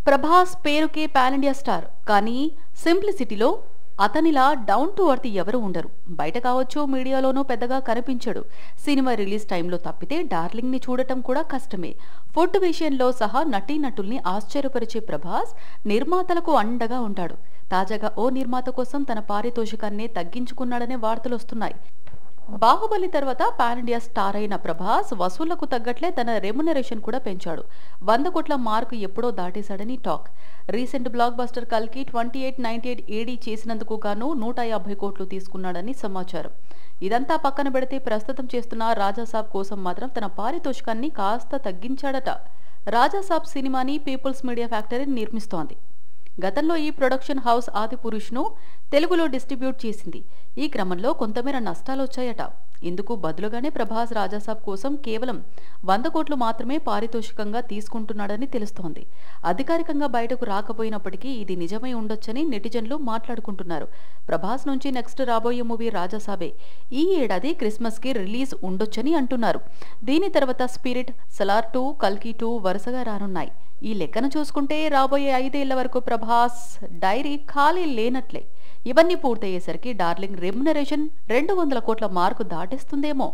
ప్రభాస్ పేరుకే pan India star, కానీ సింప్లిసిటీలో అతనిలా down to earth ఎవరు ఉండరు. బయట కావచ్చు, మీడియాలోనూ పెద్దగా కనిపించడు. సినిమా రిలీజ్ టైంలో తప్పితే డార్లింగ్ ని చూడటం కూడా కష్టమే. ఫుడ్ విషయంలో సహా నటీనటుల్ని ఆశ్చర్యపరిచే ప్రభాస్ నిర్మాతలకు అండగా ఉంటాడు. తాజాగా ఓ నిర్మాత కోసం తన పారితోషికాన్ని తగ్గించుకున్నాడనే వార్తలొస్తున్నాయి. బాహుబలి తర్వాత పాన్ ఇండియా స్టార్ అయిన ప్రభాస్ వసూళ్లకు తగ్గట్లే తన రెమ్యునరేషన్ కూడా పెంచాడు. 100 కోట్ల మార్కు ఎప్పుడో దాటేశాడని టాక్. రీసెంట్ బ్లాక్ బస్టర్ కల్కి 2898 ఏడీ చేసినందుకు గాను 150 కోట్లు తీసుకున్నాడని సమాచారం. ఇదంతా పక్కన పెడితే ప్రస్తుతం చేస్తున్న రాజాసాబ్ కోసం మాత్రం తన పారితోషికాన్ని కాస్త తగ్గించాడట. రాజాసాబ్ సినిమాని పీపుల్స్ మీడియా ఫ్యాక్టరీ నిర్మిస్తోంది. గతంలో ఈ ప్రొడక్షన్ హౌస్ ఆదిపురుష్ను తెలుగులో డిస్ట్రిబ్యూట్ చేసింది. ఈ క్రమంలో కొంతమేర నష్టాలొచ్చాయట. ఇందుకు బదులుగానే ప్రభాస్ రాజాసాబ్ కోసం కేవలం 100 కోట్లు మాత్రమే పారితోషికంగా తీసుకుంటున్నాడని తెలుస్తోంది. అధికారికంగా బయటకు రాకపోయినప్పటికీ ఇది నిజమై ఉండొచ్చని నెటిజన్లు మాట్లాడుకుంటున్నారు. ప్రభాస్ నుంచి నెక్స్ట్ రాబోయే మూవీ రాజాసాబే. ఈ ఏడాది క్రిస్మస్ కి రిలీజ్ ఉండొచ్చని అంటున్నారు. దీని తర్వాత స్పిరిట్, సలార్ 2, కల్కి 2 వరుసగా రానున్నాయి. ఈ లెక్కను చూసుకుంటే రాబోయే 5 ఏళ్ల వరకు ప్రభాస్ డైరీ ఖాళీ లేనట్లే. ఇవన్నీ పూర్తయ్యేసరికి డార్లింగ్ రెమ్యునరేషన్ 200 కోట్ల మార్కు దాటేస్తుందేమో.